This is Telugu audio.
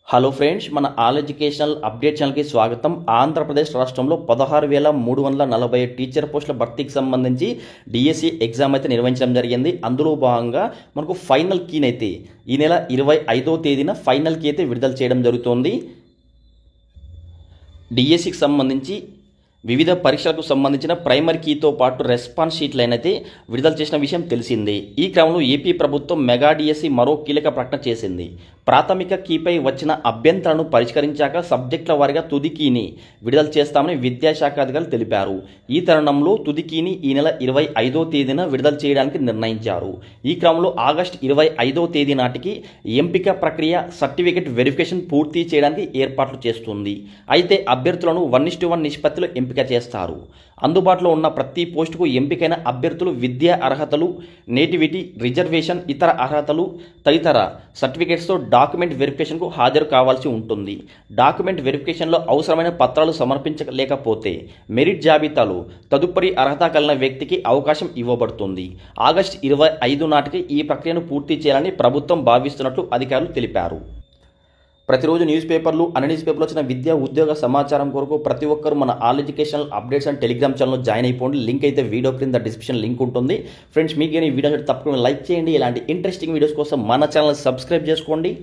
హలో ఫ్రెండ్స్, మన ఆల్ ఎడ్యుకేషనల్ అప్డేట్ ఛానల్కి స్వాగతం. ఆంధ్రప్రదేశ్ రాష్ట్రంలో 16,340 టీచర్ పోస్టుల భర్తీకి సంబంధించి డిఎస్సి ఎగ్జామ్ అయితే నిర్వహించడం జరిగింది. అందులో భాగంగా మనకు ఫైనల్ కీని అయితే ఈ నెల 25వ తేదీన ఫైనల్ కీ అయితే విడుదల చేయడం జరుగుతోంది. డిఎస్సికి సంబంధించి వివిధ పరీక్షలకు సంబంధించిన ప్రైమరీ కీతో పాటు రెస్పాన్స్ షీట్లైనైతే విడుదల చేసిన విషయం తెలిసిందే. ఈ క్రమంలో ఏపీ ప్రభుత్వం మెగా డిఎస్సి మరో కీలక ప్రకటన చేసింది. ప్రాథమిక కీపై వచ్చిన అభ్యంతరాలను పరిష్కరించాక సబ్జెక్టుల వారీగా తుది కీని విడుదల చేస్తామని విద్యాశాఖ అధికారులు తెలిపారు. ఈ తరుణంలో తుది కీని ఈ నెల 25వ తేదీన విడుదల చేయడానికి నిర్ణయించారు. ఈ క్రమంలో ఆగస్టు 25వ తేదీ నాటికి ఎంపిక ప్రక్రియ సర్టిఫికెట్ వెరిఫికేషన్ పూర్తి చేయడానికి ఏర్పాట్లు చేస్తుంది. అయితే అభ్యర్థులను 1:1 నిష్పత్తిలో ఎంపిక చేస్తారు. అందుబాటులో ఉన్న ప్రతి పోస్టుకు ఎంపికైన అభ్యర్థులు విద్యా అర్హతలు, నేటివిటీ, రిజర్వేషన్, ఇతర అర్హతలు తదితర సర్టిఫికేట్స్తో డాక్యుమెంట్ వెరిఫికేషన్కు హాజరు కావాల్సి ఉంటుంది. డాక్యుమెంట్ వెరిఫికేషన్లో అవసరమైన పత్రాలు సమర్పించలేకపోతే మెరిట్ జాబితాలో తదుపరి అర్హత కలిగిన వ్యక్తికి అవకాశం ఇవ్వబడుతుంది. ఆగస్టు 25 నాటికి ఈ ప్రక్రియను పూర్తి చేయాలని ప్రభుత్వం భావిస్తున్నట్లు అధికారులు తెలిపారు. ప్రతిరోజు న్యూస్ పేపర్లు, అన్ని న్యూస్ పేపర్లో వచ్చిన విద్యా ఉద్యోగ సమాచారం కొరకు ప్రతి ఒక్కరు మన all educational updates and Telegram ఛానల్లో జాయిన్ అయిపోండి. లింక్ అయితే వీడియో క్రింద డిస్క్రిప్షన్ లింక్ ఉంటుంది. ఫ్రెండ్స్, మీకు ఈ వీడియో తప్పకుండా లైక్ చేయండి. ఇలాంటి ఇంట్రెస్టింగ్ వీడియోస్ కోసం మన ఛానల్ సబ్స్క్రైబ్ చేసుకోండి.